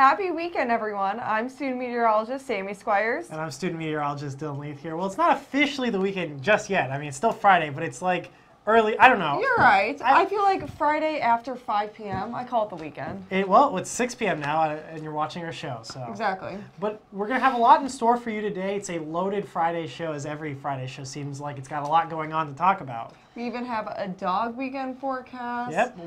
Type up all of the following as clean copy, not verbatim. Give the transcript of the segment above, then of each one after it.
Happy weekend, everyone. I'm student meteorologist Sammy Squires. And I'm student meteorologist Dylan Leith here. Well, it's not officially the weekend just yet. I mean, it's still Friday, but it's like early. I don't know. You're right. I feel like Friday after 5 p.m., I call it the weekend. Well, it's 6 p.m. now, and you're watching our show. So Exactly. But we're going to have a lot in store for you today. It's a loaded Friday show, as every Friday show seems like. It's got a lot going on to talk about. We even have a dog weekend forecast. Yep.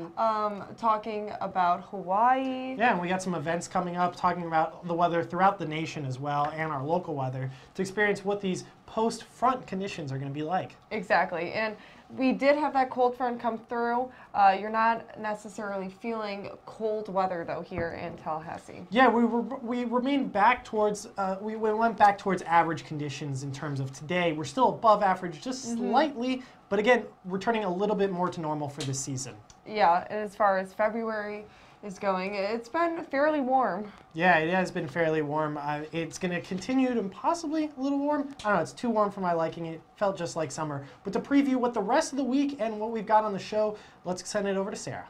Talking about Hawaii. Yeah, and we got some events coming up talking about the weather throughout the nation as well, and our local weather, to experience what these post-front conditions are going to be like. Exactly. And we did have that cold front come through. You're not necessarily feeling cold weather, though, here in Tallahassee. Yeah, we remained back towards, we went back towards average conditions in terms of today. We're still above average just slightly, but again, returning a little bit more to normal for this season. Yeah, and as far as February is going, it's been fairly warm. Yeah, it has been fairly warm. It's going to continue to possibly a little warm. I don't know, it's too warm for my liking. It felt just like summer. But to preview what the rest of the week and what we've got on the show, let's send it over to Sarah.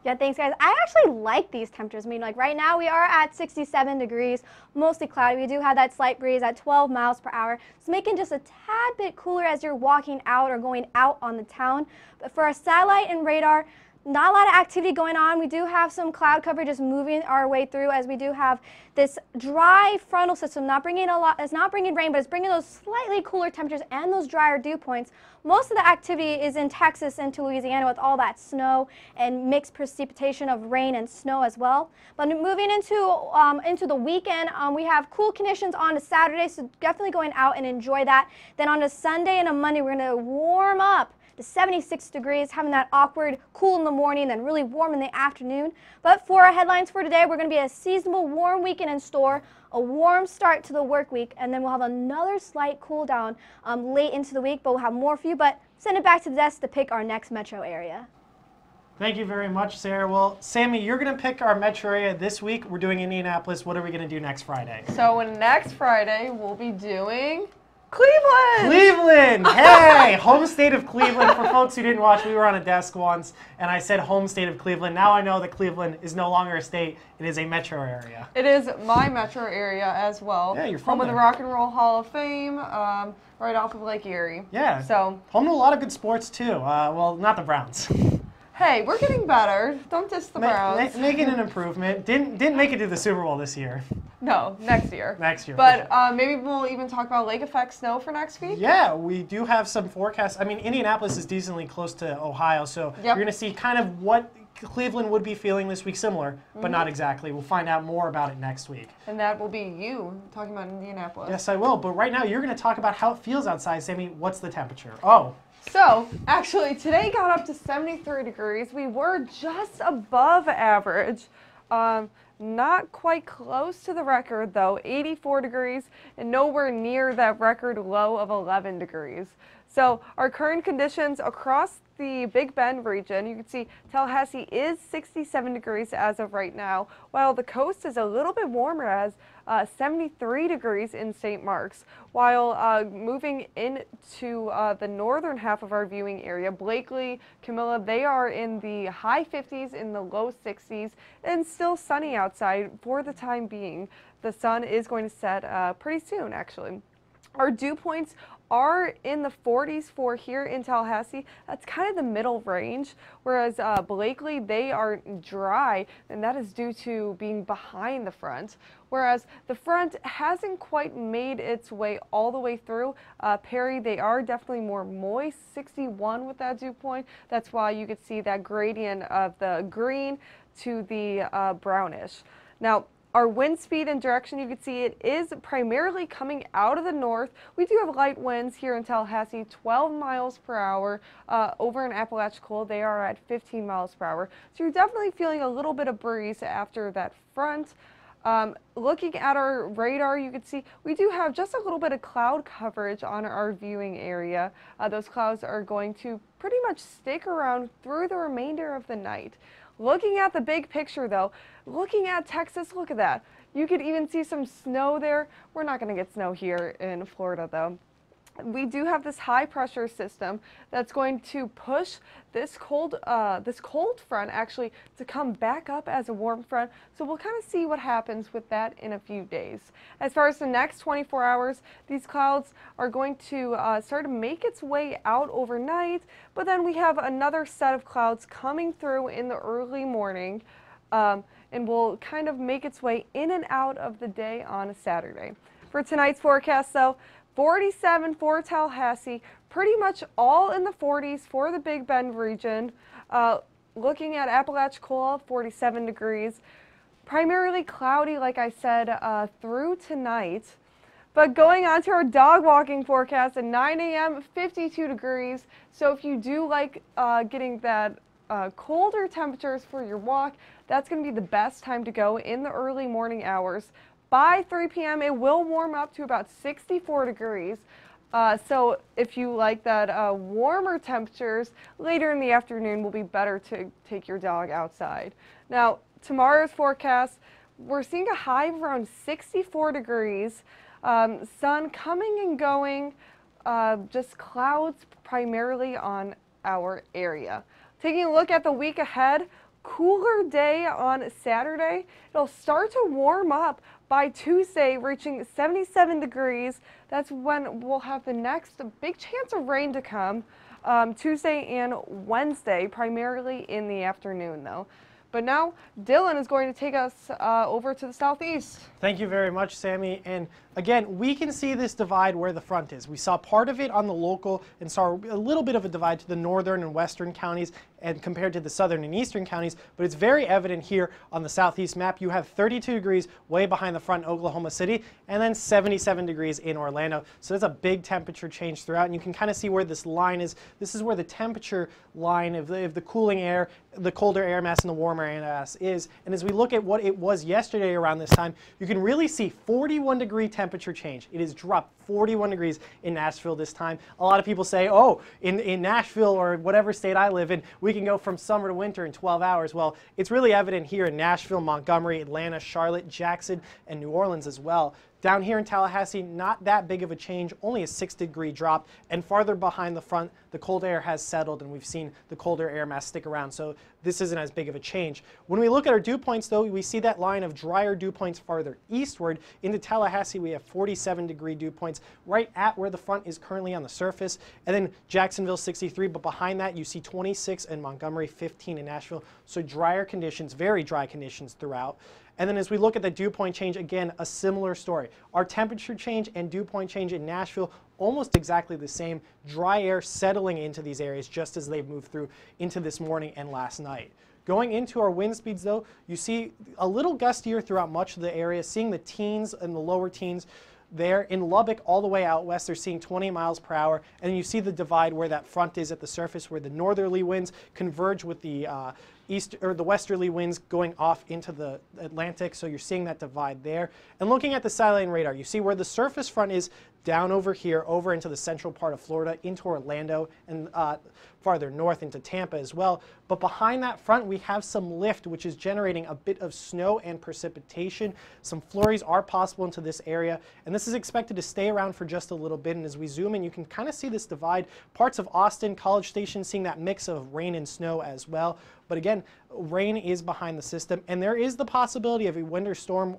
Yeah, thanks, guys. I actually like these temperatures. I mean, like right now we are at 67 degrees, mostly cloudy. We do have that slight breeze at 12 miles per hour. It's making just a tad bit cooler as you're walking out or going out on the town. But for our satellite and radar, not a lot of activity going on. We do have some cloud cover just moving our way through, as we do have this dry frontal system not bringing a lot. It's not bringing rain, but it's bringing those slightly cooler temperatures and those drier dew points. Most of the activity is in Texas into Louisiana with all that snow and mixed precipitation of rain and snow as well. But moving into the weekend, we have cool conditions on a Saturday, so definitely going out and enjoy that. Then on a Sunday and a Monday, we're going to warm up to 76 degrees, having that awkward cool in the morning, then really warm in the afternoon. But for our headlines for today, we're going to be a seasonable warm weekend in store, a warm start to the work week, and then we'll have another slight cool down late into the week, but we'll have more for you. But send it back to the desk to pick our next metro area. Thank you very much, Sarah. Well, Sammy, you're going to pick our metro area this week. We're doing Indianapolis. What are we going to do next Friday? So next Friday, we'll be doing Cleveland! Cleveland! Hey! Home state of Cleveland. For folks who didn't watch, we were on a desk once, and I said home state of Cleveland. Now I know that Cleveland is no longer a state. It is a metro area. It is my metro area as well. Yeah, you're from home there. of the Rock and Roll Hall of Fame, right off of Lake Erie. Yeah. So home to a lot of good sports, too. Well, not the Browns. Hey, we're getting better. Don't diss the Browns. Making an improvement. Didn't make it to the Super Bowl this year. No, next year. Next year. But maybe we'll even talk about lake effect snow for next week. Yeah, we do have some forecasts. I mean, Indianapolis is decently close to Ohio, so you're going to see kind of what Cleveland would be feeling this week, similar, but not exactly. We'll find out more about it next week. And that will be you talking about Indianapolis. Yes, I will. But right now, you're going to talk about how it feels outside. Sammy, what's the temperature? Oh. So, actually, today got up to 73 degrees. We were just above average. Not quite close to the record, though, 84 degrees, and nowhere near that record low of 11 degrees. So our current conditions across the Big Bend region, you can see Tallahassee is 67 degrees as of right now, while the coast is a little bit warmer as 73 degrees in St. Marks. While moving into the northern half of our viewing area, Blakely, Camilla, they are in the high 50s, in the low 60s, and still sunny outside for the time being. The sun is going to set pretty soon, actually. Our dew points are in the 40s for here in Tallahassee. That's kind of the middle range, whereas Blakely, they are dry, and that is due to being behind the front, whereas the front hasn't quite made its way all the way through. Perry, they are definitely more moist, 61 with that dew point. That's why you could see that gradient of the green to the brownish. Now, our wind speed and direction, you can see it is primarily coming out of the north. We do have light winds here in Tallahassee, 12 miles per hour. Over in Apalachicola, they are at 15 miles per hour. So you're definitely feeling a little bit of breeze after that front. Looking at our radar, you can see we do have just a little bit of cloud coverage on our viewing area. Those clouds are going to pretty much stick around through the remainder of the night. Looking at the big picture, though, looking at Texas, look at that. You could even see some snow there. We're not going to get snow here in Florida, though. we do have this high pressure system that's going to push this cold front actually to come back up as a warm front. So we'll kind of see what happens with that in a few days. As far as the next 24 hours, these clouds are going to start to make its way out overnight, but then we have another set of clouds coming through in the early morning, and will kind of make its way in and out of the day on a Saturday. For tonight's forecast though, 47 for Tallahassee, pretty much all in the 40s for the Big Bend region. Looking at Apalachicola, 47 degrees. Primarily cloudy, like I said, through tonight. But going on to our dog walking forecast at 9 a.m., 52 degrees. So if you do like getting that colder temperatures for your walk, that's going to be the best time to go in the early morning hours. By 3 p.m., it will warm up to about 64 degrees. So if you like that warmer temperatures, later in the afternoon will be better to take your dog outside. Now, tomorrow's forecast, we're seeing a high of around 64 degrees. Sun coming and going, just clouds primarily on our area. Taking a look at the week ahead, cooler day on Saturday. It'll start to warm up by Tuesday, reaching 77 degrees. That's when we'll have the next big chance of rain to come, Tuesday and Wednesday, primarily in the afternoon though. But now Dylan is going to take us over to the southeast. Thank you very much, Sammy. And again, we can see this divide where the front is. We saw part of it on the local and saw a little bit of a divide to the northern and western counties and compared to the southern and eastern counties, but it's very evident here on the southeast map. You have 32 degrees way behind the front in Oklahoma City and then 77 degrees in Orlando. So there's a big temperature change throughout, and you can kind of see where this line is. This is where the temperature line of the cooling air, the colder air mass and the warmer air mass is. And as we look at what it was yesterday around this time, you can really see 41-degree temperature change. It has dropped 41 degrees in Nashville this time. A lot of people say, oh, in Nashville or whatever state I live in, we can go from summer to winter in 12 hours. Well, it's really evident here in Nashville, Montgomery, Atlanta, Charlotte, Jackson, and New Orleans as well. Down here in Tallahassee, not that big of a change, only a 6-degree drop, and farther behind the front, the cold air has settled and we've seen the colder air mass stick around, so this isn't as big of a change. When we look at our dew points though, we see that line of drier dew points farther eastward. Into Tallahassee, we have 47-degree dew points right at where the front is currently on the surface, and then Jacksonville 63, but behind that you see 26 in Montgomery, 15 in Nashville, so drier conditions, very dry conditions throughout. And then as we look at the dew point change, again, a similar story. Our temperature change and dew point change in Nashville, almost exactly the same. Dry air settling into these areas just as they've moved through into this morning and last night. Going into our wind speeds though, you see a little gustier throughout much of the area, seeing the teens and the lower teens. There in Lubbock all the way out west, they're seeing 20 miles per hour, and you see the divide where that front is at the surface, where the northerly winds converge with the the westerly winds going off into the Atlantic. So you're seeing that divide there. And looking at the satellite radar, you see where the surface front is down over here, over into the central part of Florida, into Orlando, and farther north into Tampa as well. But behind that front, we have some lift, which is generating a bit of snow and precipitation. Some flurries are possible into this area, and this is expected to stay around for just a little bit. And as we zoom in, you can kind of see this divide. Parts of Austin, College Station, seeing that mix of rain and snow as well. But again, rain is behind the system, and there is the possibility of a winter storm.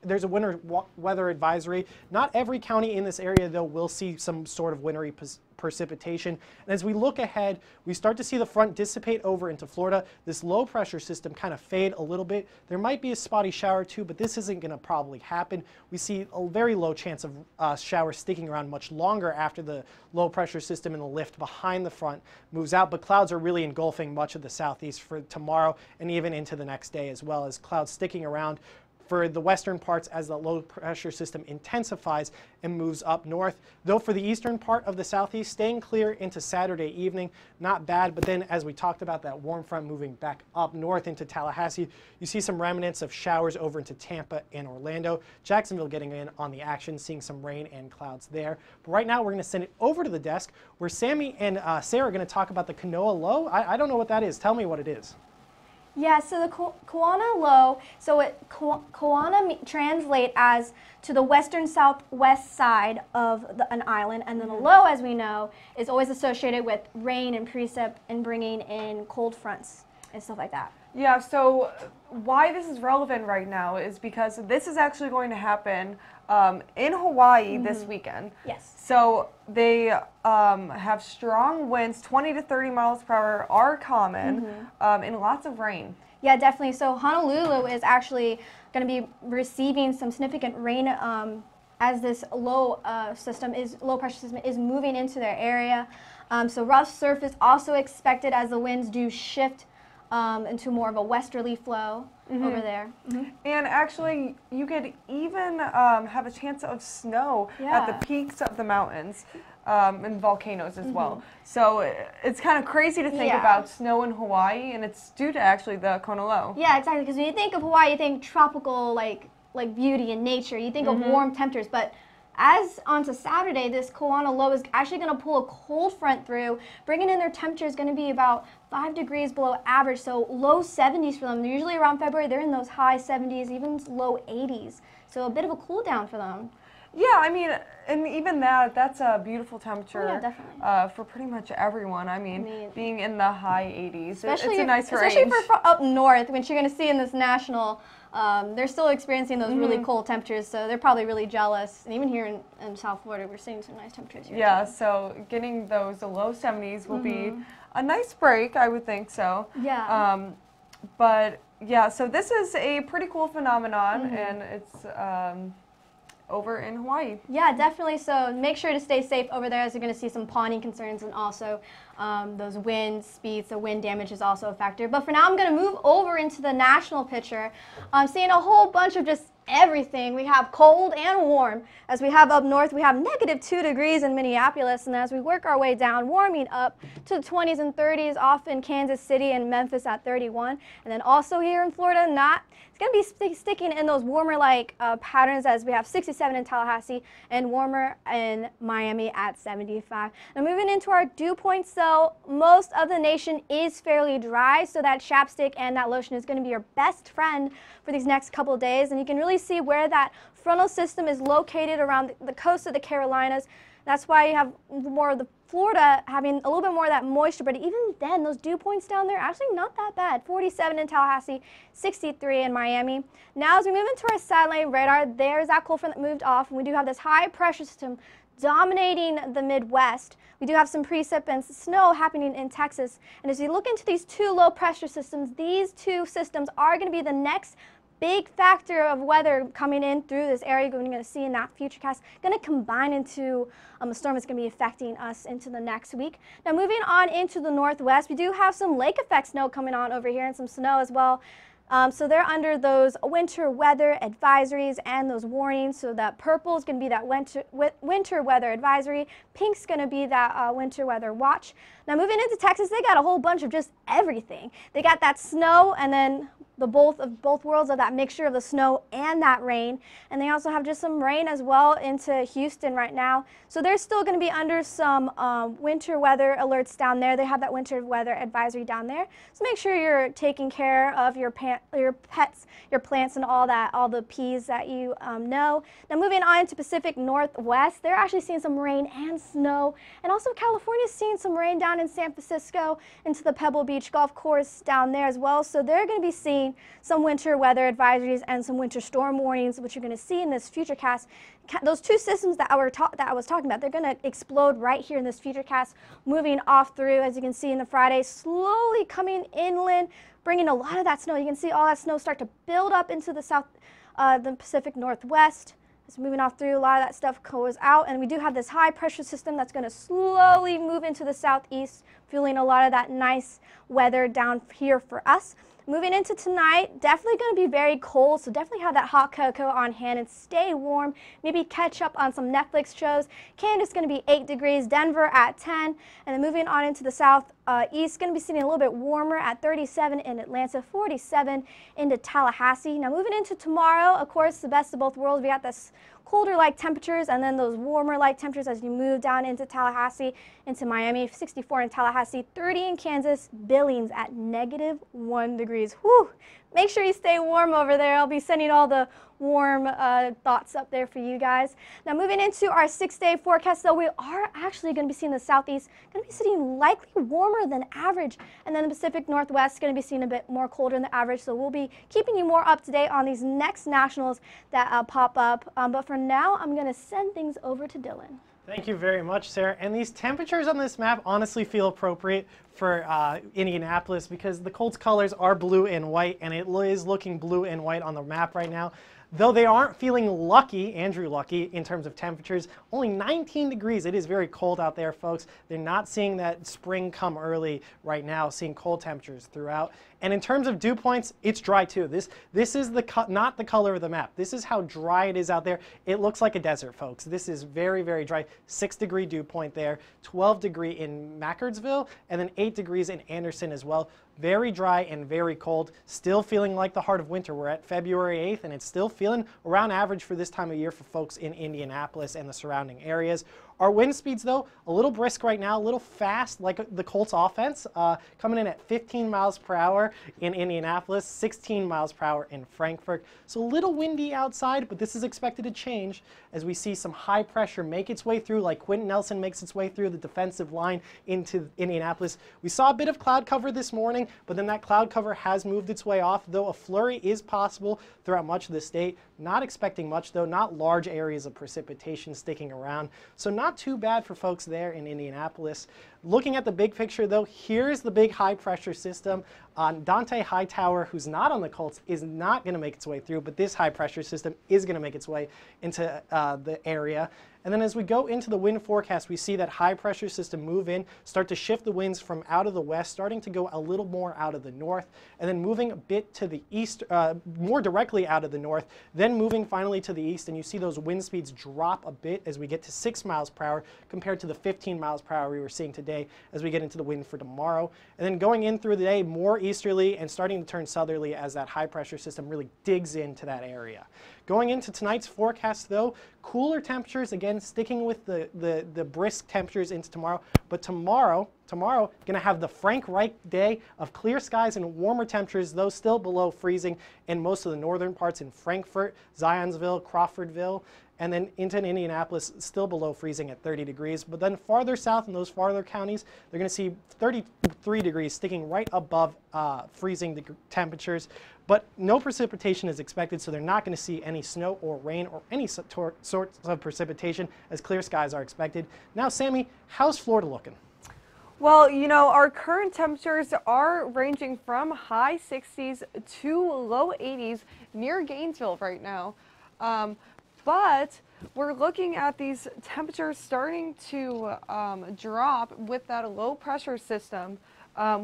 There's a winter weather advisory. Not every county in this area, though, will see some sort of wintry precipitation. And as we look ahead, we start to see the front dissipate over into Florida. This low pressure system kind of fade a little bit. There might be a spotty shower too, but this isn't going to probably happen. We see a very low chance of showers sticking around much longer after the low pressure system and the lift behind the front moves out, but clouds are really engulfing much of the southeast for tomorrow and even into the next day, as well as clouds sticking around for the western parts as the low pressure system intensifies and moves up north. Though for the eastern part of the southeast, staying clear into Saturday evening, not bad. But then as we talked about that warm front moving back up north into Tallahassee, you see some remnants of showers over into Tampa and Orlando. Jacksonville getting in on the action, seeing some rain and clouds there. But right now we're going to send it over to the desk where Sammy and Sarah are going to talk about the Kanoa low. I don't know what that is. Tell me what it is. Yeah, so the Kauana low, so Kauana translate as to the western southwest side of an island, and then the low, as we know, is always associated with rain and precip and bringing in cold fronts and stuff like that. Yeah, so why this is relevant right now is because this is actually going to happen in Hawaii this weekend. Yes. So they have strong winds, 20 to 30 miles per hour are common, and lots of rain. Yeah, definitely. So Honolulu is actually going to be receiving some significant rain as this low pressure system is moving into their area. So rough surface also expected as the winds do shift into more of a westerly flow over there. And actually, you could even have a chance of snow at the peaks of the mountains and volcanoes as well. So it's kind of crazy to think about snow in Hawaii, and it's due to actually the Kona low. Yeah, exactly. Because when you think of Hawaii, you think tropical, like beauty and nature. You think of warm temperatures, but as onto Saturday, this Kauana low is actually going to pull a cold front through, bringing in their temperature is going to be about 5 degrees below average, so low 70s for them. Usually around February, they're in those high 70s, even low 80s. So a bit of a cool down for them. Yeah, I mean, and even that's a beautiful temperature for pretty much everyone. I mean, being in the high 80s, it's a nice range. Especially for up north, which you're going to see in this national. They're still experiencing those really cold temperatures, so they're probably really jealous. And even here in South Florida, we're seeing some nice temperatures here. Yeah, so getting those low 70s will be a nice break, I would think so. Yeah. But yeah, so this is a pretty cool phenomenon, and it's over in Hawaii. Yeah, definitely. So make sure to stay safe over there, as you're going to see some pawning concerns, and also those wind speeds. So wind damage is also a factor. But for now, I'm going to move over into the national picture. I'm seeing a whole bunch of just everything. We have cold and warm. As we have up north, we have -2 degrees in Minneapolis, and as we work our way down, warming up to the 20s and 30s, off in Kansas City and Memphis at 31, and then also here in Florida, it's going to be sticking in those warmer patterns, as we have 67 in Tallahassee and warmer in Miami at 75. Now moving into our dew points, so most of the nation is fairly dry, so that chapstick and that lotion is going to be your best friend for these next couple of days, and you can really see where that frontal system is located around the coast of the Carolinas. That's why you have more of the Florida having a little bit more of that moisture, but even then, those dew points down there actually not that bad. 47 in Tallahassee, 63 in Miami. Now, as we move into our satellite radar, there's that cold front that moved off, and we do have this high pressure system dominating the Midwest. We do have some precip and snow happening in Texas. And as you look into these two low pressure systems, these two systems are going to be the next big factor of weather coming in through this area. We're going to see in that futurecast, going to combine into a storm that's going to be affecting us into the next week. Now moving on into the northwest, we do have some lake effect snow coming on over here and some snow as well. So they're under those winter weather advisories and those warnings. So that purple is going to be that winter weather advisory. Pink's going to be that winter weather watch. Now moving into Texas, they got a whole bunch of just everything. They got that snow, and then both worlds of that mixture of the snow and that rain. And they also have just some rain as well into Houston right now. So they're still going to be under some winter weather alerts down there. They have that winter weather advisory down there. So make sure you're taking care of your pets, your plants, and all the peas that you know. Now moving on to Pacific Northwest, they're actually seeing some rain and snow. And also California's seeing some rain down in San Francisco into the Pebble Beach Golf Course down there as well. So they're going to be seeing some winter weather advisories and some winter storm warnings, which you're going to see in this futurecast. Those two systems that I was talking about, they're going to explode right here in this futurecast, moving off through, as you can see in the Friday, slowly coming inland, bringing a lot of that snow. You can see all that snow start to build up into the Pacific Northwest. It's moving off through, a lot of that stuff goes out, and we do have this high pressure system that's going to slowly move into the southeast, fueling a lot of that nice weather down here for us. Moving into tonight, definitely going to be very cold, so definitely have that hot cocoa on hand and stay warm. Maybe catch up on some Netflix shows. Canada's going to be 8 degrees, Denver at 10, and then moving on into the southeast, going to be sitting a little bit warmer at 37 in Atlanta, 47 into Tallahassee. Now moving into tomorrow, of course, the best of both worlds. We got this colder like temperatures and then those warmer like temperatures as you move down into Tallahassee, into Miami. 64 in Tallahassee, 30 in Kansas, Billings at -1 degrees. Whew. Make sure you stay warm over there. I'll be sending all the warm thoughts up there for you guys. Now moving into our 6-day forecast, though, we are actually going to be seeing the southeast going to be sitting likely warmer than average, and then the Pacific Northwest is going to be seeing a bit more colder than the average. So we'll be keeping you more up to date on these next nationals that pop up. But for now, I'm going to send things over to Dylan. Thank you very much, Sarah. And these temperatures on this map honestly feel appropriate for Indianapolis because the Colts colors are blue and white, and it is looking blue and white on the map right now. Though they aren't feeling lucky, Andrew lucky, in terms of temperatures, only 19 degrees. It is very cold out there, folks. They're not seeing that spring come early right now, seeing cold temperatures throughout. And in terms of dew points, it's dry too. This is not the color of the map. This is how dry it is out there. It looks like a desert, folks. This is very, very dry. 6-degree dew point there, 12-degree in Macardsville, and then 8 degrees in Anderson as well. Very dry and very cold. Still feeling like the heart of winter. We're at February 8th, and it's still feeling around average for this time of year for folks in Indianapolis and the surrounding areas. Our wind speeds, though, a little brisk right now, a little fast, like the Colts offense, coming in at 15 miles per hour in Indianapolis, 16 miles per hour in Frankfurt. So a little windy outside, but this is expected to change as we see some high pressure make its way through, like Quentin Nelson makes its way through the defensive line into Indianapolis. We saw a bit of cloud cover this morning, but then that cloud cover has moved its way off, though a flurry is possible throughout much of the state. Not expecting much, though, not large areas of precipitation sticking around. So not too bad for folks there in Indianapolis. Looking at the big picture, though, here's the big high pressure system. Dante Hightower, who's not on the Colts, is not going to make its way through, but this high pressure system is going to make its way into the area. And then as we go into the wind forecast, we see that high pressure system move in, start to shift the winds from out of the west, starting to go a little more out of the north, and then moving a bit to the east, more directly out of the north, then moving finally to the east, and you see those wind speeds drop a bit as we get to 6 miles per hour compared to the 15 miles per hour we were seeing today as we get into the wind for tomorrow. And then going in through the day, more easterly and starting to turn southerly as that high pressure system really digs into that area. Going into tonight's forecast, though, cooler temperatures, again, sticking with the brisk temperatures into tomorrow. But tomorrow, going to have the Frank Reich day of clear skies and warmer temperatures, though still below freezing in most of the northern parts in Frankfurt, Zionsville, Crawfordville, and then into Indianapolis, still below freezing at 30 degrees. But then farther south in those farther counties, they're going to see 33 degrees, sticking right above freezing temperatures. But no precipitation is expected, so they're not going to see any snow or rain or any sorts of precipitation as clear skies are expected. Now, Sammy, how's Florida looking? Well, you know, our current temperatures are ranging from high 60s to low 80s near Gainesville right now. But we're looking at these temperatures starting to drop with that low pressure system,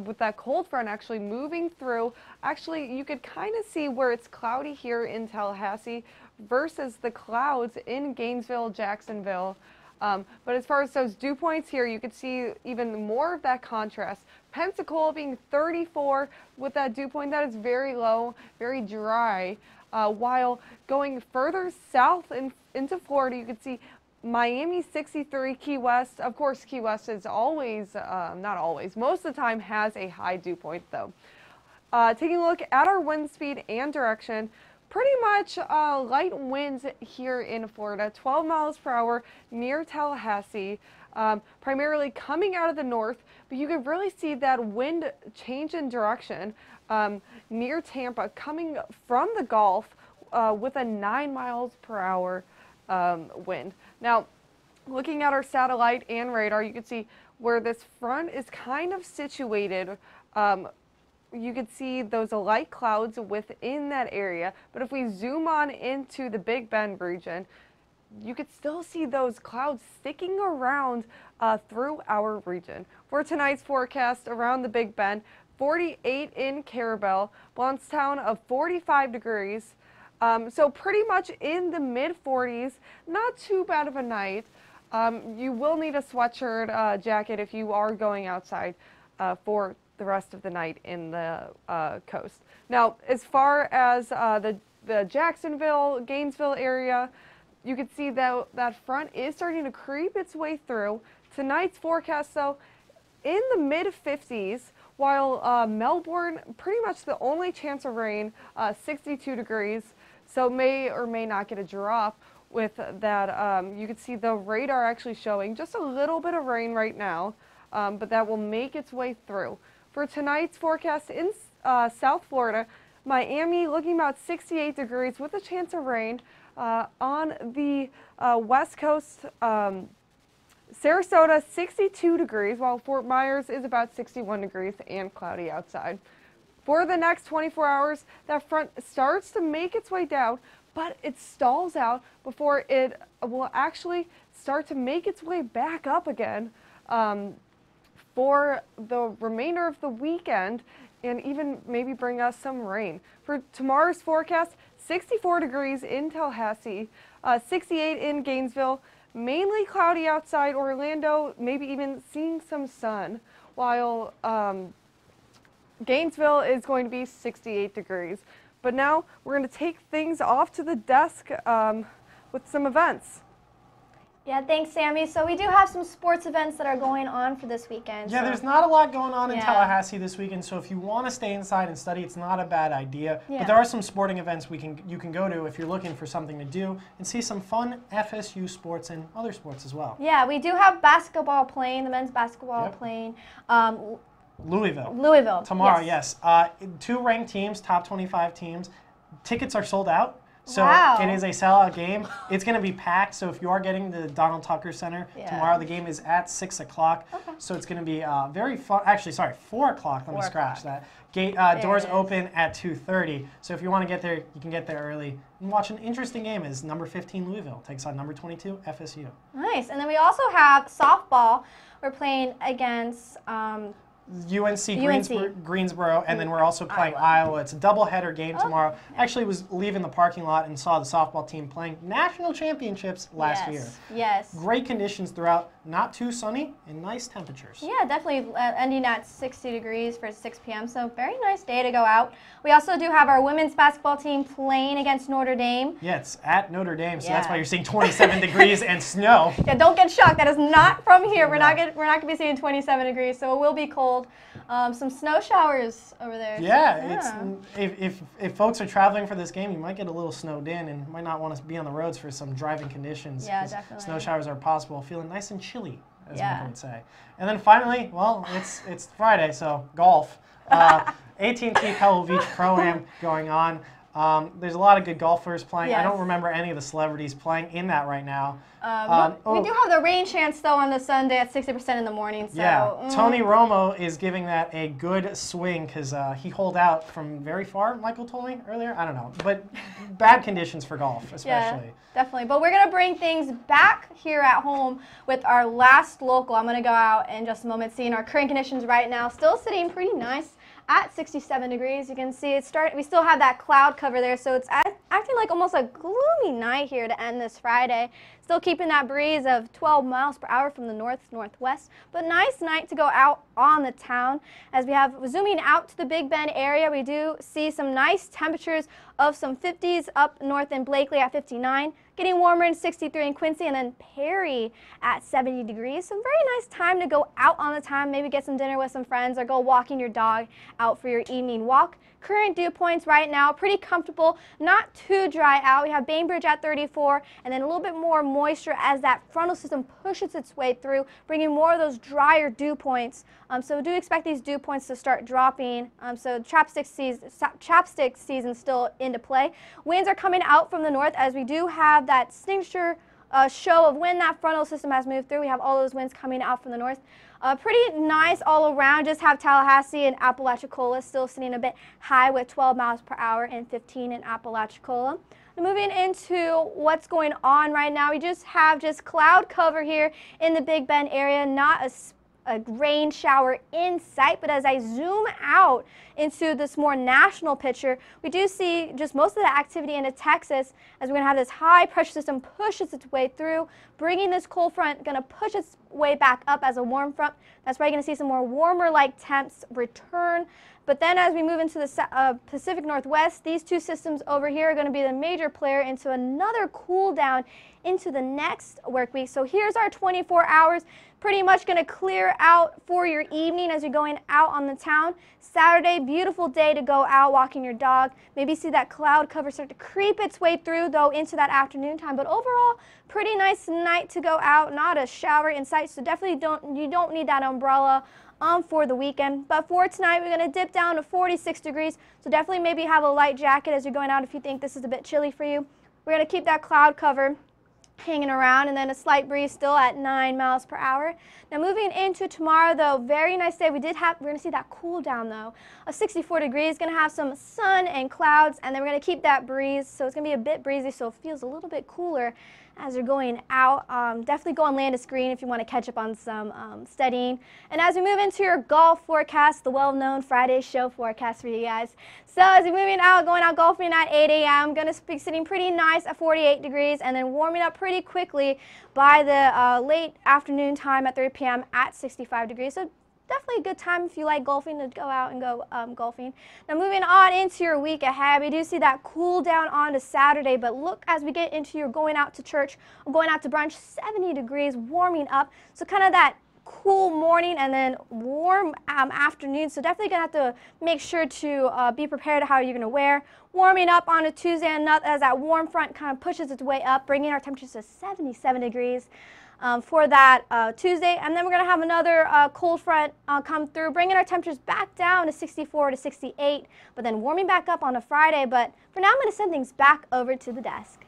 with that cold front actually moving through. Actually, you could kind of see where it's cloudy here in Tallahassee versus the clouds in Gainesville, Jacksonville. But as far as those dew points here, you could see even more of that contrast. Pensacola being 34 with that dew point, that is very low, very dry. While going further south into Florida, you can see Miami 63, Key West. Of course, Key West is always, not always, most of the time has a high dew point though. Taking a look at our wind speed and direction, pretty much light winds here in Florida, 12 miles per hour near Tallahassee, primarily coming out of the north, but you can really see that wind change in direction near Tampa, coming from the Gulf with a 9 miles per hour wind. Now, looking at our satellite and radar, you can see where this front is kind of situated. You can see those light clouds within that area, but if we zoom on into the Big Bend region, you could still see those clouds sticking around through our region. For tonight's forecast around the Big Bend, 48 in Carabel, Blountstown of 45 degrees. So pretty much in the mid 40s, not too bad of a night. You will need a sweatshirt jacket if you are going outside for the rest of the night in the coast. Now, as far as the Jacksonville, Gainesville area, You can see that that front is starting to creep its way through. Tonight's forecast, though, in the mid-50s, while Melbourne, pretty much the only chance of rain, 62 degrees, so may or may not get a drop with that. You can see the radar actually showing just a little bit of rain right now, but that will make its way through. For tonight's forecast in South Florida, Miami looking about 68 degrees with a chance of rain. On the west coast, Sarasota 62 degrees, while Fort Myers is about 61 degrees and cloudy outside. For the next 24 hours, that front starts to make its way down, but it stalls out before it will actually start to make its way back up again for the remainder of the weekend, and even maybe bring us some rain. For tomorrow's forecast, 64 degrees in Tallahassee, 68 in Gainesville, mainly cloudy outside. Orlando, maybe even seeing some sun, while Gainesville is going to be 68 degrees. But now we're going to take things off to the desk with some events. Yeah, thanks, Sammy. So we do have some sports events that are going on for this weekend. Yeah, there's not a lot going on in Tallahassee this weekend, so if you want to stay inside and study, it's not a bad idea. Yeah. But there are some sporting events you can go to if you're looking for something to do and see some fun FSU sports and other sports as well. Yeah, we do have basketball playing, the men's basketball playing. Louisville. Tomorrow, yes. 2 ranked teams, top 25 teams. Tickets are sold out. So it is a sellout game. It's going to be packed. So if you are getting the Donald Tucker Center tomorrow, the game is at 6 o'clock. Okay. So it's going to be very fun. Actually, sorry, 4 o'clock. Let me scratch that. Gate doors open at 2:30. So if you want to get there, you can get there early and watch an interesting game. As number 15 Louisville takes on number 22 FSU. Nice. And then we also have softball. We're playing against UNC Greensboro, and then we're also playing Iowa. It's a doubleheader game tomorrow. Actually, was leaving the parking lot and saw the softball team playing national championships last year. Yes. Great conditions throughout, not too sunny, and nice temperatures. Yeah, definitely ending at 60 degrees for 6 p.m. So very nice day to go out. We also do have our women's basketball team playing against Notre Dame. Yeah, it's at Notre Dame, so that's why you're seeing 27 degrees and snow. Yeah, don't get shocked. That is not from here. We're not going to be seeing 27 degrees, so it will be cold. Some snow showers over there. Yeah, it's if folks are traveling for this game, you might get a little snowed in and might not want to be on the roads for some driving conditions. Yeah, definitely. Snow showers are possible. Feeling nice and chilly, as one would say. And then finally, well, it's Friday, so golf. AT&T Pebble Beach Pro-Am going on. There's a lot of good golfers playing. I don't remember any of the celebrities playing in that right now. We do have the rain chance, though, on the Sunday at 60% in the morning. So, yeah, Tony Romo is giving that a good swing because he holed out from very far, Michael told me earlier. I don't know. But bad conditions for golf, especially. Yeah, definitely. But we're going to bring things back here at home with our last local. I'm going to go out in just a moment, seeing our current conditions right now. Still sitting pretty nice at 67 degrees. You can see we still have that cloud cover there, so it's acting like almost a gloomy night here to end this Friday. Still keeping that breeze of 12 miles per hour from the north-northwest, but nice night to go out on the town. As we have zooming out to the Big Bend area, we do see some nice temperatures of some 50s up north in Blakely at 59, getting warmer in 63 in Quincy, and then Perry at 70 degrees. So very nice time to go out on the town, maybe get some dinner with some friends or go walking your dog out for your evening walk. Current dew points right now, pretty comfortable, not too dry out. We have Bainbridge at 34, and then a little bit more moisture as that frontal system pushes its way through, bringing more of those drier dew points. So do expect these dew points to start dropping. So chapstick season still into play. Winds are coming out from the north as we do have that signature show of when that frontal system has moved through. We have all those winds coming out from the north. Pretty nice all around. Just have Tallahassee and Apalachicola still sitting a bit high with 12 miles per hour and 15 in Apalachicola. Moving into what's going on right now, we just have cloud cover here in the Big Bend area. Not a rain shower in sight, but as I zoom out into this more national picture, we do see just most of the activity into Texas as we're going to have this high pressure system pushes its way through, bringing this cold front, going to push its way back up as a warm front. That's why you're going to see some more warmer-like temps return. But then as we move into the Pacific Northwest, these two systems over here are going to be the major player into another cool down into the next work week. So here's our 24 hours, pretty much going to clear out for your evening as you're going out on the town. Saturday, beautiful day to go out walking your dog. Maybe see that cloud cover start to creep its way through though into that afternoon time. But overall, pretty nice night to go out, not a shower in sight. So definitely you don't need that umbrella for the weekend. But for tonight, we're going to dip down to 46 degrees. So definitely maybe have a light jacket as you're going out if you think this is a bit chilly for you. We're going to keep that cloud cover hanging around, and then a slight breeze still at 9 miles per hour. Now moving into tomorrow though, very nice day. We're going to see that cool down though of 64 degrees, going to have some sun and clouds, and then we're going to keep that breeze. So it's going to be a bit breezy, so it feels a little bit cooler as you're going out. Definitely go on Landis Green if you want to catch up on some studying. And as we move into your golf forecast, the well-known Friday show forecast for you guys. So as you're moving out, going out golfing at 8 a.m., going to be sitting pretty nice at 48 degrees and then warming up pretty quickly by the late afternoon time at 3 p.m. at 65 degrees. So definitely a good time if you like golfing to go out and go golfing. Now moving on into your week ahead, we do see that cool down on to Saturday, but look as we get into your going out to church, going out to brunch, 70 degrees, warming up. So kind of that cool morning and then warm afternoon. So definitely going to have to make sure to be prepared how you're going to wear. Warming up on a Tuesday and as that warm front kind of pushes its way up, bringing our temperatures to 77 degrees. For that Tuesday, and then we're going to have another cold front come through, bringing our temperatures back down to 64 to 68, but then warming back up on a Friday. But for now, I'm going to send things back over to the desk.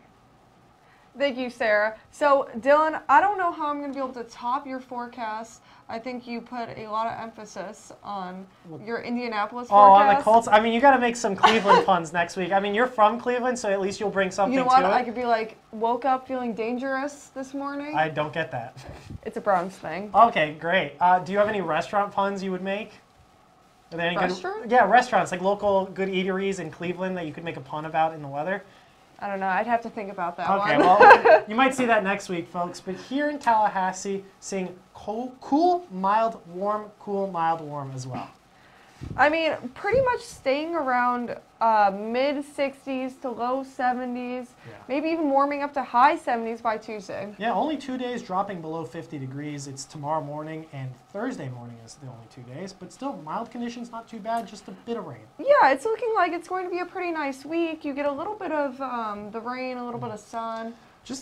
Thank you, Sarah. So, Dylan, I don't know how I'm going to be able to top your forecast. I think you put a lot of emphasis on your Indianapolis forecast. On the Colts. I mean, you got to make some Cleveland puns next week. I mean, you're from Cleveland, so at least you'll bring something to it. You know what? I could be like, woke up feeling dangerous this morning. I don't get that. It's a Browns thing. Okay, great. Do you have any restaurant puns you would make? Are there any Restaurant? good, yeah, restaurants, like local good eateries in Cleveland that you could make a pun about in the weather? I don't know. I'd have to think about that Okay, one. well, you might see that next week, folks. But here in Tallahassee, seeing cool, mild, warm, cool, mild, warm as well. I mean, pretty much staying around mid-60s to low 70s, maybe even warming up to high 70s by Tuesday. Yeah, only 2 days dropping below 50 degrees. It's tomorrow morning and Thursday morning is the only 2 days. But still, mild conditions, not too bad, just a bit of rain. Yeah, it's looking like it's going to be a pretty nice week. You get a little bit of the rain, a little bit of sun.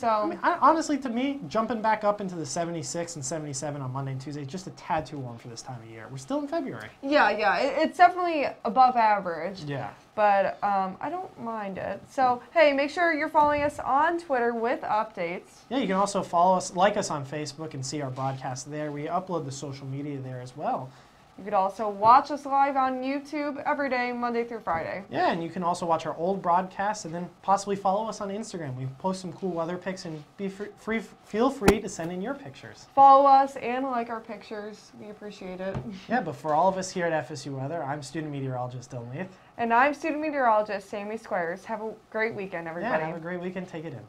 I mean, honestly, to me, jumping back up into the 76 and 77 on Monday and Tuesday, just a tad too warm for this time of year. We're still in February. Yeah, it's definitely above average. Yeah. But I don't mind it. So, hey, make sure you're following us on Twitter with updates. Yeah, you can also follow us, like us on Facebook and see our broadcast there. We upload the social media there as well. You could also watch us live on YouTube every day, Monday through Friday. Yeah, and you can also watch our old broadcasts and then possibly follow us on Instagram. We post some cool weather pics and feel free to send in your pictures. Follow us and like our pictures. We appreciate it. Yeah, but for all of us here at FSU Weather, I'm student meteorologist Dylan Leith. And I'm student meteorologist Sammy Squires. Have a great weekend, everybody. Yeah, have a great weekend. Take it in.